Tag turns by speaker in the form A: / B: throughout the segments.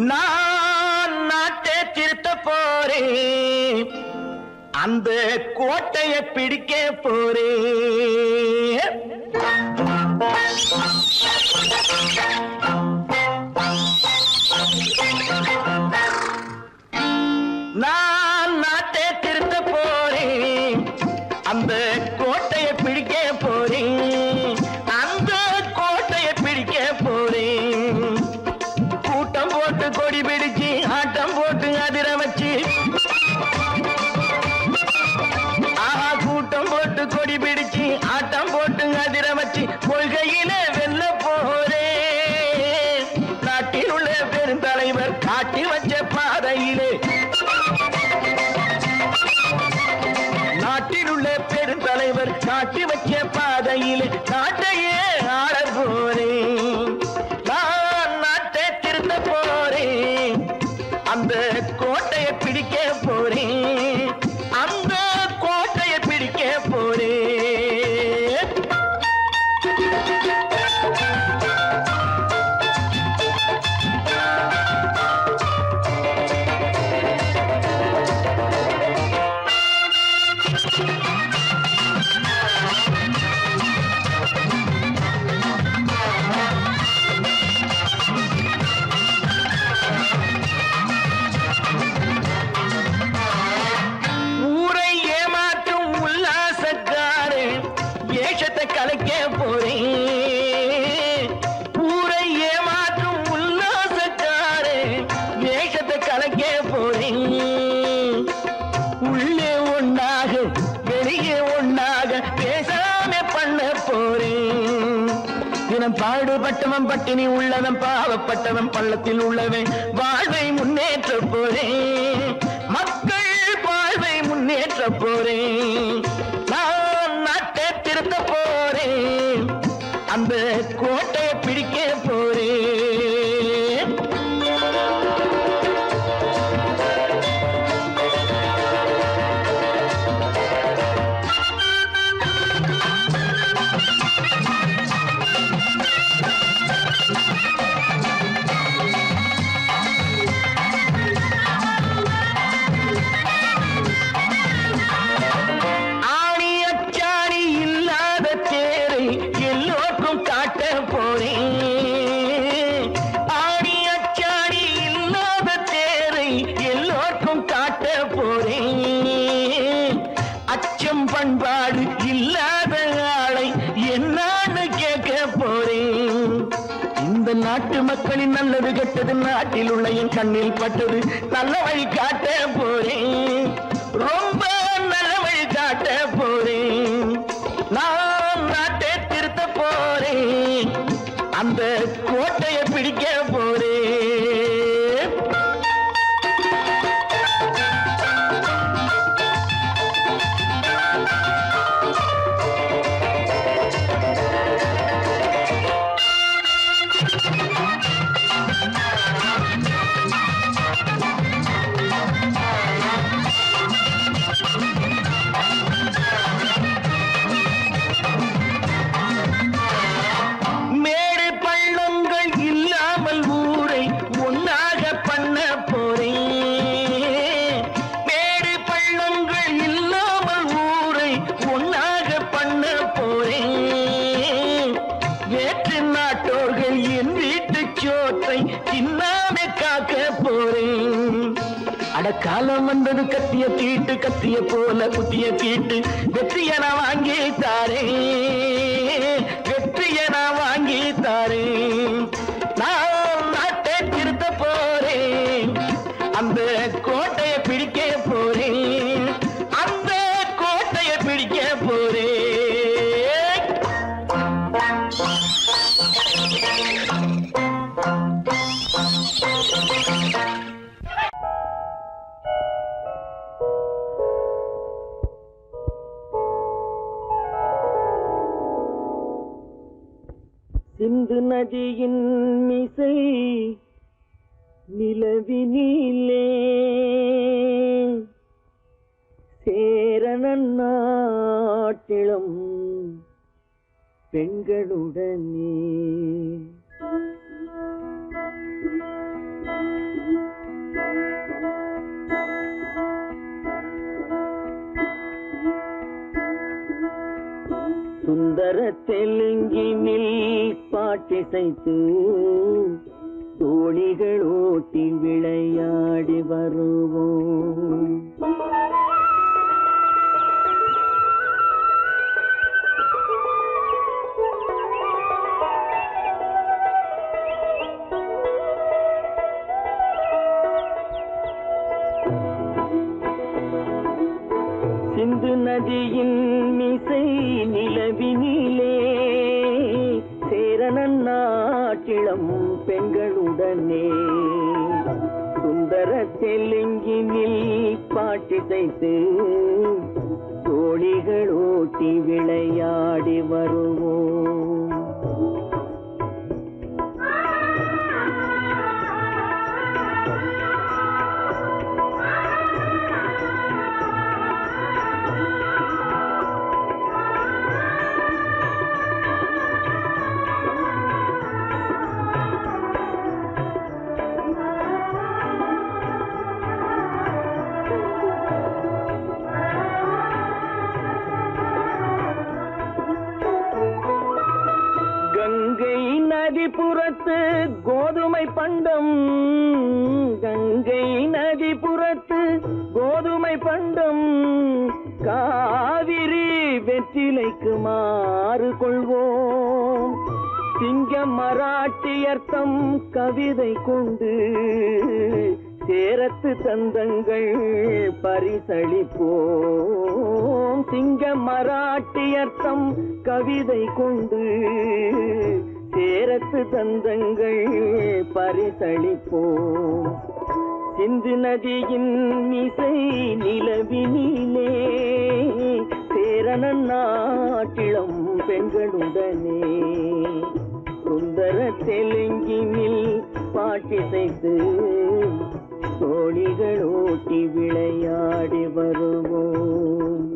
A: நான் நாட்டை திருத்த போறேன், அந்த கோட்டையை பிடிக்க போறேன். நான் நாட்டை திருத்த போறேன், அந்த கோட்டையை பிடிக்க போறேன், அந்த கோட்டையை பிடிக்க போறேன். கூட்டம் போட்டு கொடி பிடிச்சு ஆட்டம் போட்டு அதிர வச்சு, ஆஹா கூட்டம் போட்டு கொடி பிடிச்சு ஆட்டம் போட்டு அதிர வச்சு கொள்கையில வெல்ல போறேன். நாட்டில் உள்ள பெருந்தலைவர் காட்டி வச்ச பாதையிலே, நாட்டில் உள்ள பெருந்தலைவர் காட்டி வச்ச பாதையிலே நாட்டையே ஆள போறேன். நான் நாட்டை திருத்த போறேன், அந்த கோட்டையை பிடிக்க போறேன், அந்த கோட்டையை பிடிக்க போறேன். ஊரை ஏமாற்றும் உல்லாசக்காரு ஏஷத்தை கலைக்க போறேன். ஊரை ஏமாற்றும் உல்லாசக்காரு ஏஷத்தை கலைக்க போறேன். உள்ளே ஒண்ணாக வெளியே ஒண்ணாக பேசாம பண்ண போறேன். தினம் பாடுபட்டவன் பட்டினி உள்ளவன் பாவப்பட்டவன் பள்ளத்தில் உள்ளவன் வாழ்வை முன்னேற்ற போறேன். மக்கள் வாழ்வை முன்னேற்ற போறேன். நான் நாட்டை திருத்த போறேன், அந்த கோட்டையை பிடிக்க போறேன். ஆணி அச்சாணி இல்லாத தேரை எல்லோருக்கும் காட்ட போறேன். ஆணி அச்சாணி இல்லாத தேரை எல்லோருக்கும் காட்ட போறேன். அச்சம் பண்பாடு இல்லாத ஆளை என்னான்னு கேட்க போறேன். இந்த நாட்டு மக்களின் நல்லது கெட்டது நாட்டில் உள்ள என் கண்ணில் பட்டது நல்ல வழி காட்ட போறேன். ரொம்ப நல்ல வழி காட்ட போறேன். நான் நாட்டை திருத்த போறேன், அந்த கோட்டையை பிடிக்க போறேன். மேடு பள்ளங்கள் இல்லாமல் ஊரை ஒன்னாக பண்ண போறேன். மேடு பள்ளங்கள் இல்லாமல் ஊரை ஒன்னாக பண்ண போறேன். வேற்று நாட்டோர்கள் என் வீட்டு சோற்றை தின்னாமே காக்க போறேன். அடக்காலம் வந்தது கத்திய தீட்டு, கத்திய போல குத்திய தீட்டு வெற்றிய நான் வாங்கி தாரேன், வெற்றிய நான் வாங்கி தாரேன். நான் நாட்டை திருத்த போறேன், அந்த கோட்டையை பிடிக்க போறேன், அந்த கோட்டையை பிடிக்க போறேன். சிந்து நதியின் மிசை நிலவினிலே சேரணன் நாட்டிலும் பெண்களுடனே சுந்தர தெலுங்கினில் பாட்டிசைத்து தோணிகள் ஓட்டி விளையாடி வருவோம். சிந்து நதியின் மிசை நிலவினிலே சேரனன் நாட்டிளம் பெண்களுடனே சுந்தர தெலுங்கினில் பாட்டிசைத்து தோணிகள் ஓட்டி விளையாடி வருவோம். கங்கை நதிபுறத்து கோதுமை பண்டம், கங்கை நதிபுறத்து கோதுமை பண்டம், காவிரி வெற்றிலைக்கு மாறு கொள்வோம். சிங்க மராட்டியர்த்தம் கவிதை கொண்டு சேரத்து தந்தங்கள் பரிசளிப்போம். சிங்க மராட்டியர்த்தம் கவிதை கொண்டு சேரத்து தந்தங்கள் பரிசளிப்போம். சிந்து நதியின் மிசை நிலவினிலே சேரனன் நாட்டிளம் பெண்களுடனே சுந்தர தெலுங்கினில் பாட்டிசைத்து தோணிகள் ஓட்டி விளையாடி வருவோம்.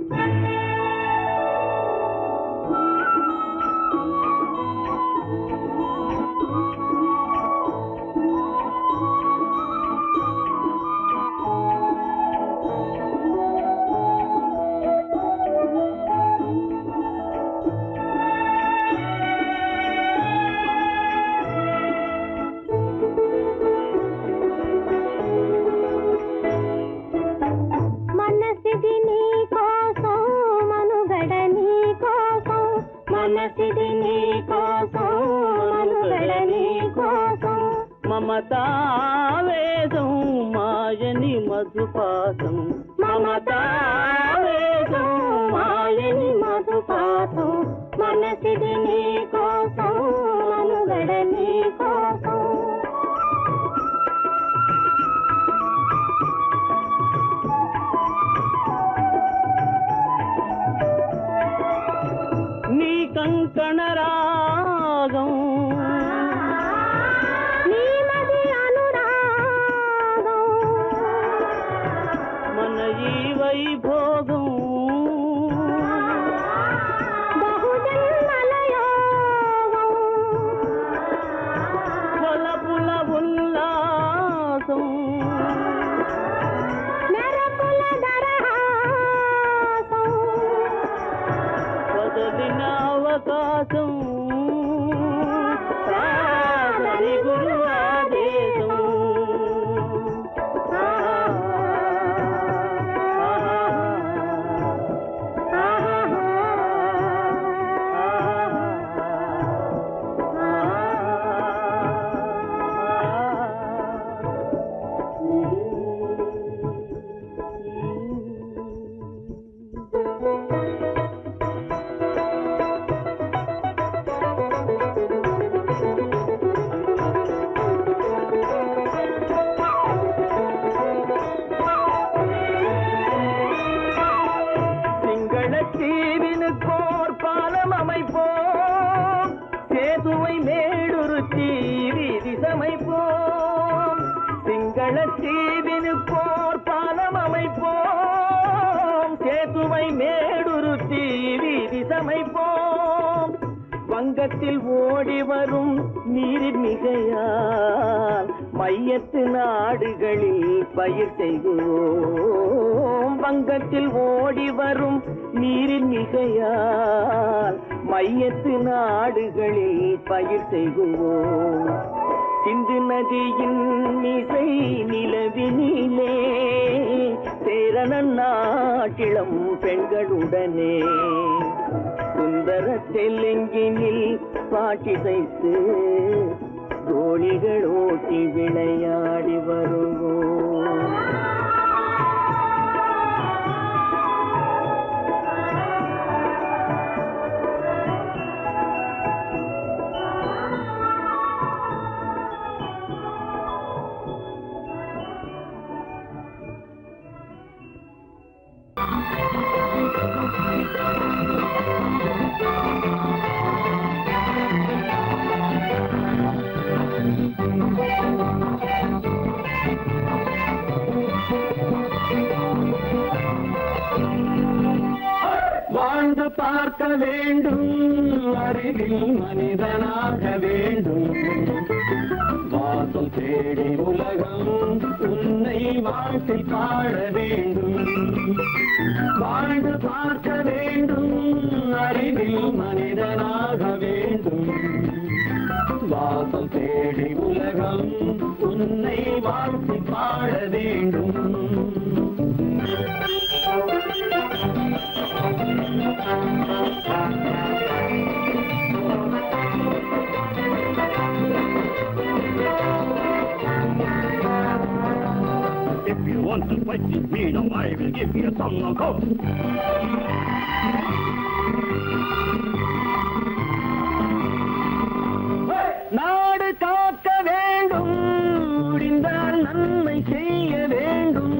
A: మనసిది నీ కోసం మనుగడ నీ కోసం మమతావేదం మాయని మధుపాసం మమతావేదం మాయని మధుపాసం మనసిది నీ కోసం మనుగడ నీ కోసం కంకణ రాగం నీమది అనురాగం మన ఈ వైభోగం బహుజన్మల యోగం కొలపుల ఉల్లాసం మెరపుల దరహాసం వదలిన అవకాశం సాధని గురు ఆదేశం சேதுவை மேடுருத்தி வீதி சமைப்போம். சிங்கள தீவினுக்கோர் பாலம் அமைப்போம். சேதுவை மேடுருத்தி வீதி சமைப்போம். வங்கத்தில் ஓடி வரும் நீரின் மிகையால் மையத்து நாடுகளில் பயிர் செய்குவோம். வங்கத்தில் ஓடி வரும் நீரின் மிகையால் மையத்து நாடுகளில் பயிர் செய்குவோம். சிந்து நதியின் மிசை நிலவினிலே சேரணன் நாட்டிளம் பெண்களுடனே சுந்தர தெலுங்கினில் பாட்டிசைத்து தோழிகள் ஓட்டி விளையாடி வருவோம். வாழ்ந்து பார்க்க வேண்டும், அறிவில் மனிதனாக வேண்டும். வாசல் தேடி உலகம் உன்னை வாழ்த்தி பாட வேண்டும். வாழ்ந்து பார்க்க வேண்டும், அறிவில் மனிதனாக வேண்டும். வாசல் தேடி உலகம் உன்னை வாழ்த்தி பாட வேண்டும். If you want to fight with me, now I will give you a song of hope. நாடு காக்க வேண்டும், முடிந்தால் நன்மை செய்ய வேண்டும்.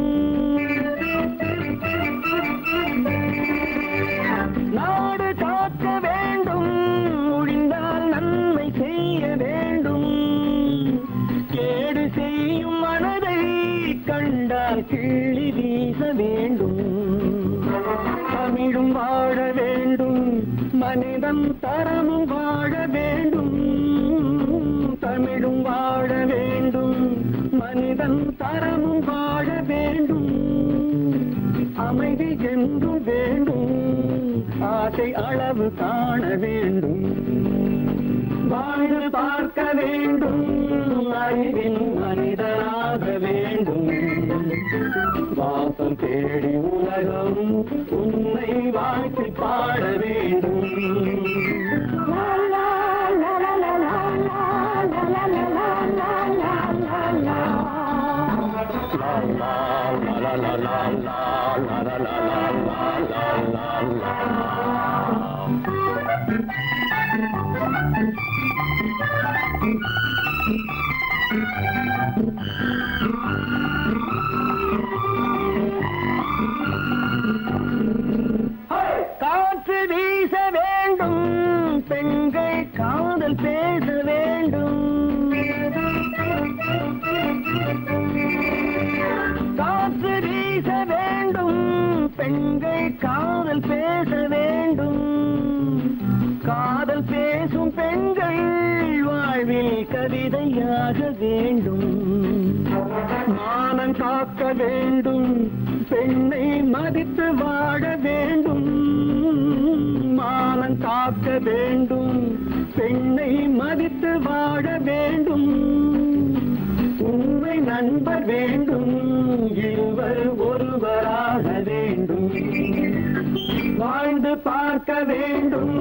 A: நாடு காக்க வேண்டும், முடிந்தால் நன்மை செய்ய வேண்டும். கேடு செய்யும் மனதை கண்டால் கிள்ளி வீச வேண்டும். தமிழும் வாழ வேண்டும், மனிதன் தரமும் வாழ வேண்டும். தமிழும் வாழ வேண்டும், மனிதன் தரமும் வாழ வேண்டும். அமைதி என்றும் வேண்டும், ஆசை அளவு காண வேண்டும். வாழ்ந்து பார்க்க வேண்டும், அறிவின் மனிதனாக வேண்டும். வாசம் தேடி உலகம் உன்னை வாழ்த்தி பாட வேண்டும். காற்று வீச வேண்டும், பெண்கள் காதல் பேச வேண்டும். காற்று வீச வேண்டும், பெண்கள் காதல் பேச வேண்டும். காதல் பேசும் பெண்கள் வாழ்வில் கவிதையாக வேண்டும். மானம் காக்க வேண்டும், பெண்ணை மதித்து வாழ வேண்டும். மானம் காக்க வேண்டும், பெண்ணை மதித்து வாழ வேண்டும். உண்மை நண்பர் வேண்டும், இருவர் ஒருவராக வேண்டும். வாழ்ந்து பார்க்க வேண்டும்,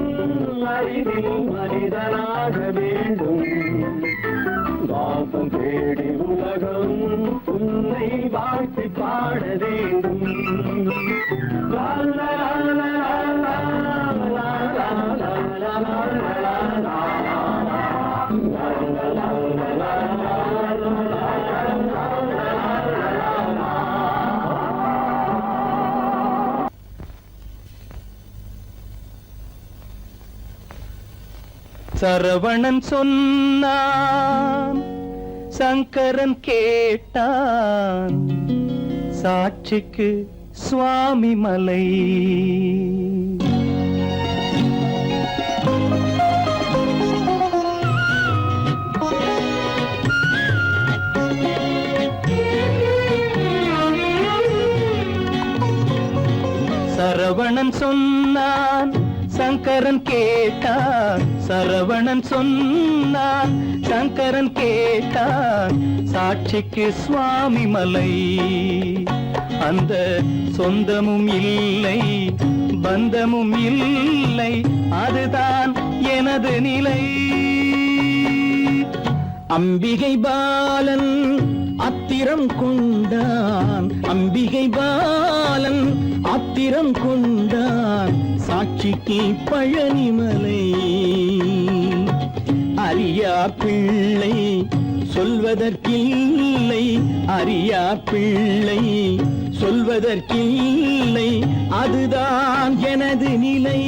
A: அறிவில் மனிதனாக வேண்டும். வாசம் தேடி உலகம் உன்னை வாழ்த்தி பாட வேண்டும். சரவணன் சொன்னான், சங்கரன் கேட்டான், சாட்சிக்கு சுவாமி மலை. சரவணன் சொன்னான், சங்கரன் கேட்டான். சரவணன் சொன்னான், சங்கரன் கேட்டான். சாட்சிக்கு சுவாமி மலை. அந்த சொந்தமும் இல்லை, பந்தமும் இல்லை, அதுதான் எனது நிலை. அம்பிகை பாலன் அத்திரம் கொண்டான், அம்பிகை பாலன் ஆத்திரம் கொண்டான். சாட்சிக்கு பழனிமலை. அறியா பிள்ளை சொல்வதற்கில்லை, அறியா பிள்ளை சொல்வதற்கில்லை, அதுதான் எனது நிலை.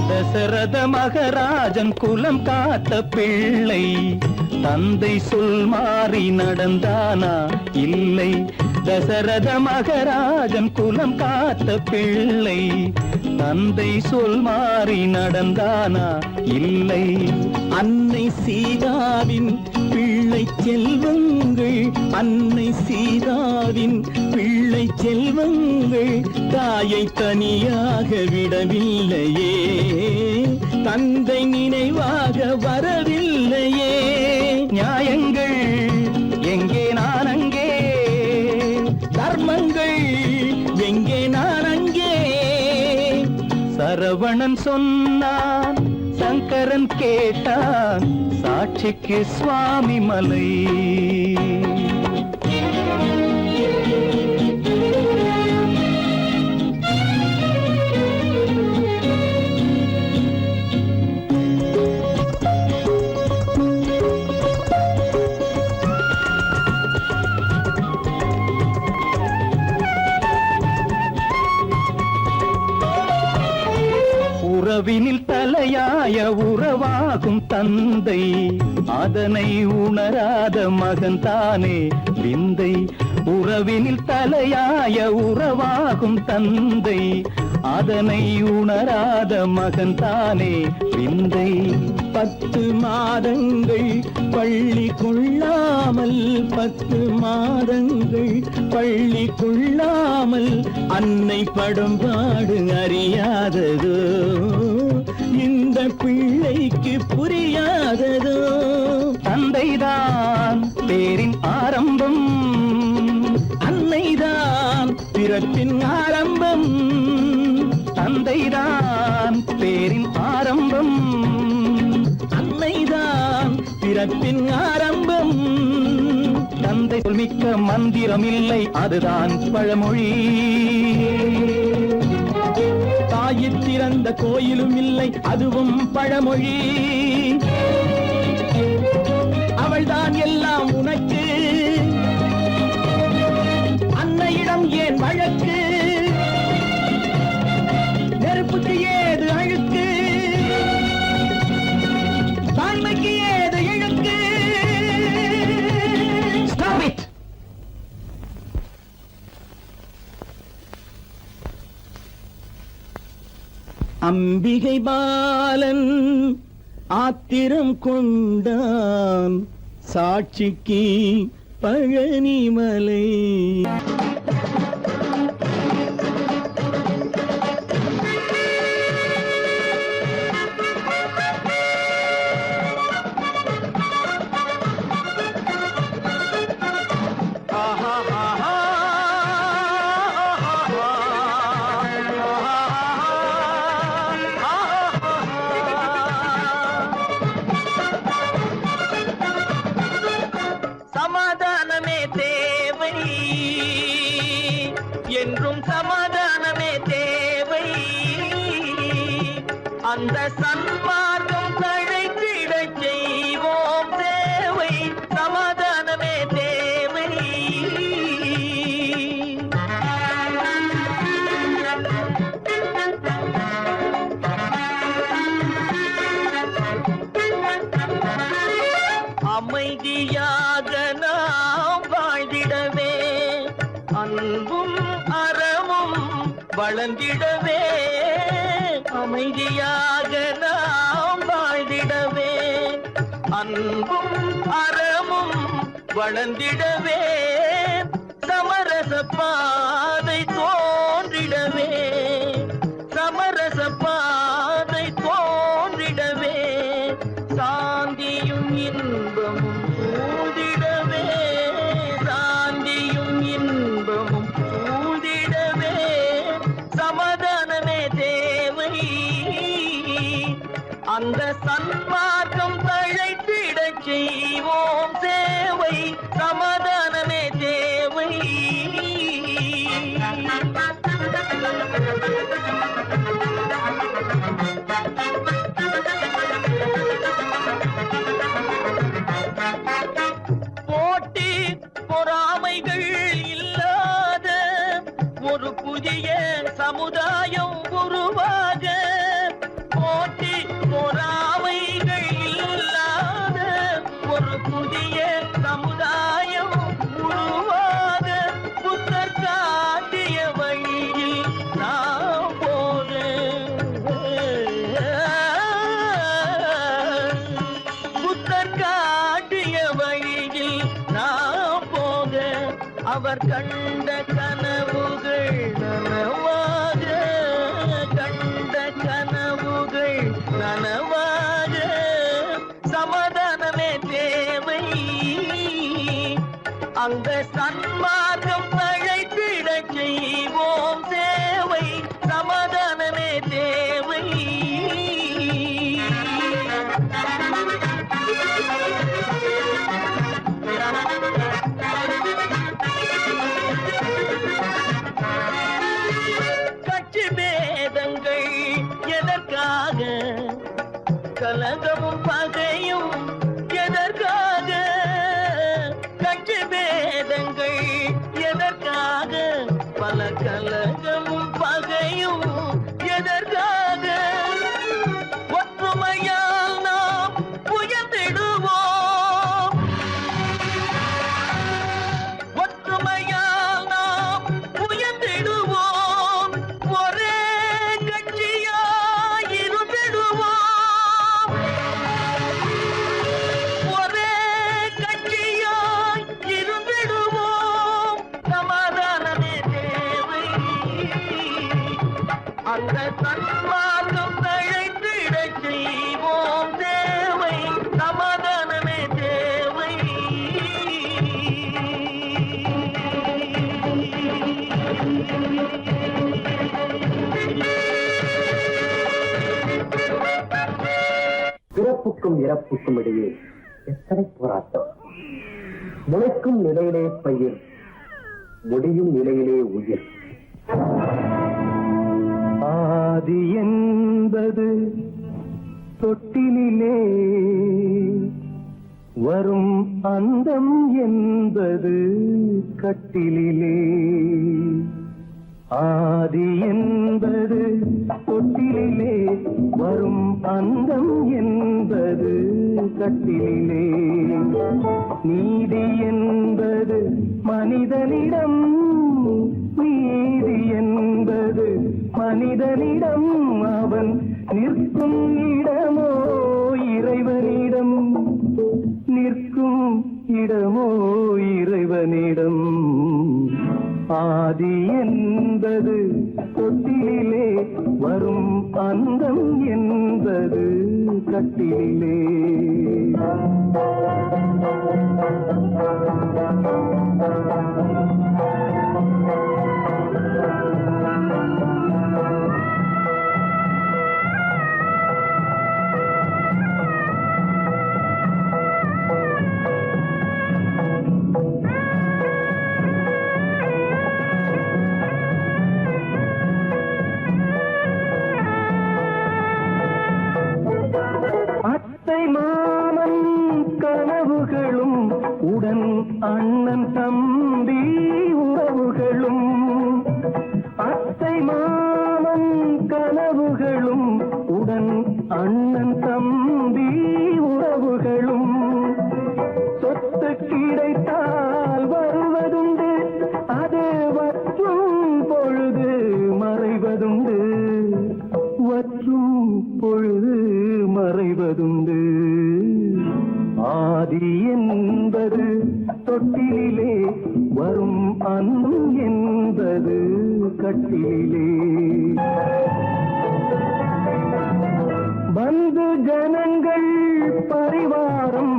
A: தசரத மகராஜன் குலம் காத்த பிள்ளை. தந்தை சொல் மாறி நடந்தானா இல்லை. தசரத மகராஜன் குலம் காத்த பிள்ளை. தந்தை சொல் மாறி நடந்தானா இல்லை. அன்னை சீதாவின் பிள்ளை செல்வங்கள், அன்னை சீதாவின் பிள்ளை செல்வங்கள் தாயை தனியாக விடவில்லையே. தந்தை நினைவாக வரவில்லையே. நியாயங்கள் எங்கே நான் அங்கே, தர்மங்கள் எங்கே நான் அங்கே. சரவணன் சொன்னான், சங்கரன் கேட்டான். சாட்சிக்கு சுவாமி மலை. உறவினில் தலையாய உறவாகும் தந்தை. அதனை உணராத மகன் தானே விந்தை. உறவினில் தலையாய உறவாகும் தந்தை. அதனை உணராத மகன் தானே விந்தை. 10 மாதங்கள் பள்ளி கொள்ளாமல், 10 மாதங்கள் பள்ளி கொள்ளாமல் அன்னை படும் பாடு அறியாததோ. இந்த பிள்ளைக்கு புரியாததோ. தந்தைதான் பேரின் ஆரம்பம், அன்னைதான் பிறப்பின் ஆரம்பம். தந்தைதான் பேரின் ஆரம்பம், அன்னைதான் பிறப்பின் ஆரம்பம். தந்தை சொல்மிக்க மந்திரம் இல்லை, அதுதான் பழமொழி. தாயிற் திறந்த கோயிலும் இல்லை, அதுவும் பழமொழி. அவள்தான் எல்லாம் உனக்கு, அன்னையிடம் ஏன் வழக்கு. நெருப்புக்கு ஏது அழுக்கு, தாய்மைக்கு ஏது இழுக்கு. Stop it! அம்பிகை பாலன் ஆத்திரம் கொண்டான். சாட்சிக்கு பழனிமலை.
B: சமாதானமே தேவை என்றும், சமாதானமே தேவை. அந்த சன்மார்க்கம் தழைத்திடச் செய்வோம் தேவை. சமாதானமே தேவை. அமைதியாக நாம் வாழ்ந்திடவே அன்பும் அறமும் வளர்ந்திடவே அமைதியாக நாம் வாழ்ந்திடவே அன்பும் அறமும் வளர்ந்திடவே சமரச பாதை தோன்றிடவே சமரச பாதை தோன்றிடவே சாந்தியும் இன்பமும் சூழ்ந்திடவே சாந்தியும் இன்பமும் சூழ்ந்திடவே சமாதானமே தேவை அந்த சன்மார்க்கம் தழைத்திடச் செய்வோம் சேவை சமாதானமே தேவை போட்டி பொறாமைகள் இல்லாத ஒரு புதிய சமுதாயம் உருவாக போட்டி பொறாமைகள் இல்லாத ஒரு புதிய சமுதாயம் உருவாக புத்தர் காட்டிய வழியில் நாம் போக புத்தர் காட்டிய வழியில் நாம் போக அவர் கண்ட கனவுகள் நனவாக கண்ட கனவுகள் நனவாக சமாதானமே தேவை அந்த சன்மார்க்கம் தழைத்திடச் செய்வோம் சேவை சமாதானமே தேவை கட்சி பேதங்கள் எதற்காக கலகமும் பகையும் எதற்காக கட்சி பேதங்கள் எதற்காக பல கலகமும் பகையும் எதற்காக ஒற்றுமையால் நாம் உயர்ந்திடுவோம் ஒற்றுமையால் நாம் உயர்ந்திடுவோம் ஒரே கட்சியாய் இருந்திடுவோம் ஒரே கட்சியாய் இருந்திடுவோம் சமாதானமே தேவை அந்த சன்மார்க்கம் தழைத்திடச் செய்வோம் தேவை சமாதானமே தேவை
A: பிறப்புக்கும் இறப்புக்கும் இடையே எத்தனை போராட்டம் முளைக்கும் நிலையிலே பயிர் முடியும் நிலையிலே உயிர் ஆதி என்பது தொட்டிலே வரும் அந்தம் என்பது கட்டிலே ஆதி என்பது தொட்டிலே வரும் அந்தம் என்பது கட்டிலே நீதி என்பது மனிதனிடம் நீதி என்பது மனிதனிடம் அவன் நிற்கும் இடமோ இறைவனிடம் நிற்கும் இடமோ இறைவனிடம் ஆதி என்பது தொட்டிலே வரும் அந்தம் என்பது கட்டிலே மாமன் கனவுகளும் உடன் அண்ணன் தம்பி உறவுகளும் தொட்டிலே வரும் அன்னம் என்பது கட்டிலே வந்து ஜனங்கள் பரிவாரம்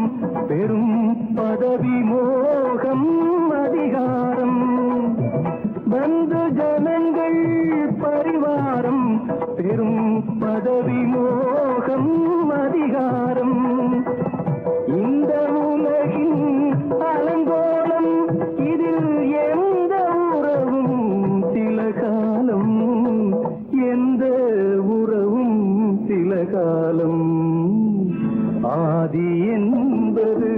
A: பெரும் பதவி மோகம் அதிகாரம் வந்து ஜனங்கள் பரிவாரம் பெரும் பதவி மோகம் அதிகாரம் இந்த உலகின் அலங்கோலம் இதில் எந்த உறவும் சில காலம் எந்த உறவும் சில காலம் ஆதி என்பது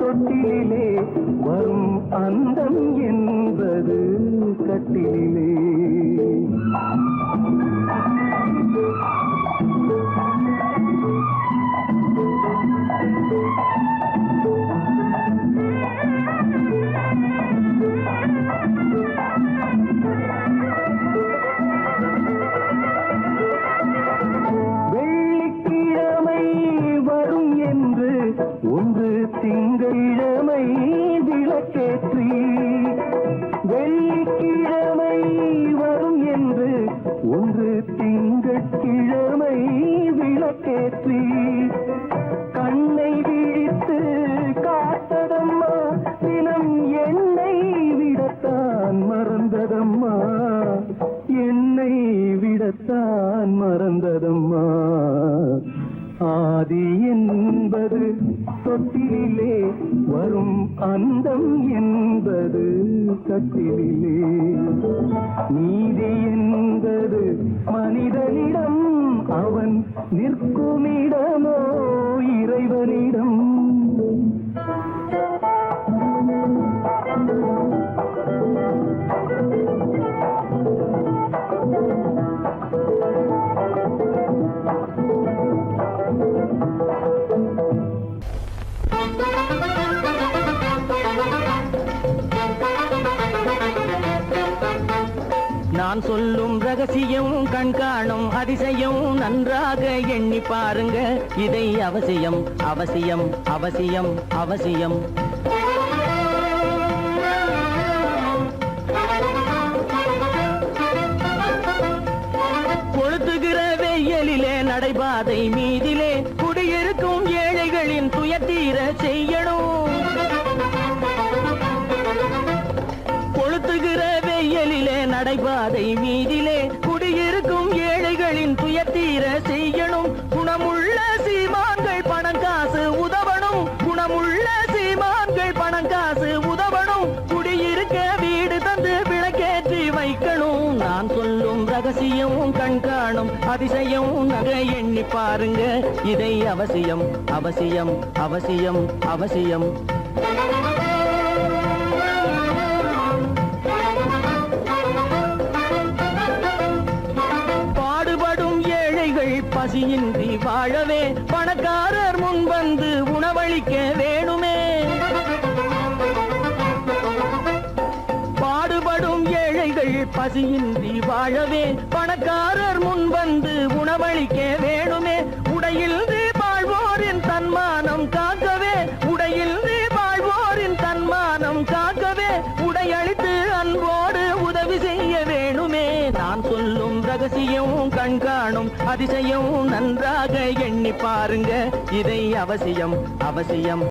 A: தொட்டிலே வரும் அந்தம் என்பது கட்டிலே வெள்ளிக்கிழமை வரும் என்று ஒன்று திங்களிழமை விளக்கேற்றி வெள்ளிக்கிழமை வரும் என்று ஒன்று திங்கட்கிழமை விளக்கேற்றி கண்ணை விழித்து காத்ததம்மா தினம் என்னை விடத்தான் மறந்ததம்மா என்னை விடத்தான் மறந்ததம்மா ஆதி என்பது தொட்டிலே வரும் அந்தம் என்பது கட்டிலே நீதி என்பது மனிதனிடம் அவன் நிற்குமிடமோ இறைவனிடம்
B: நான் சொல்லும் ரகசியம் கண்காணும் அதிசயம் நன்றாக எண்ணி பாருங்க இதை அவசியம் அவசியம் அவசியம் அவசியம் கொளுத்துகிற வெயிலிலே நடைபாதை மீதிலே குடியிருக்கும் ஏழைகளின் துயத்தீர செய்யணும் கொளுத்துகிற வெயிலிலே நடைபாதை மீதிலே குடியிருக்கும் ஏழைகளின் துயத்தீர செய்யணும் குணமுள்ள சீமான்கள் பணம் காசு உதவணும் குணமுள்ள சீமான்கள் பணம் காசு உதவணும் குடியிருக்க வீடு தந்து விளக்கேற்றி வைக்கணும் நான் சொல்லும் ரகசியம் கண்காணும் அதிசயம் நகை எண்ணி பாருங்க இதை அவசியம் அவசியம் அவசியம் அவசியம் பசியின்றி வாழவே பணக்காரர் முன் வந்து உணவளிக்க வேணுமே பாடுபடும் ஏழைகள் பசியின்றி வாழவே பணக்காரர் முன் வந்து உணவளிக்க வேணுமே உடையில் வாழ்வோரின் தன்மானம் காக்கவே உடையில் வாழ்வோரின் தன்மானம் காக்கவே உடையளித்து அன்போடு உதவி செய்ய வேணுமே நான் சொல்லும் ரகசியம் கண்காணும் அதிசயம் நன்றாக எண்ணி பாருங்க இதை அவசியம் அவசியம்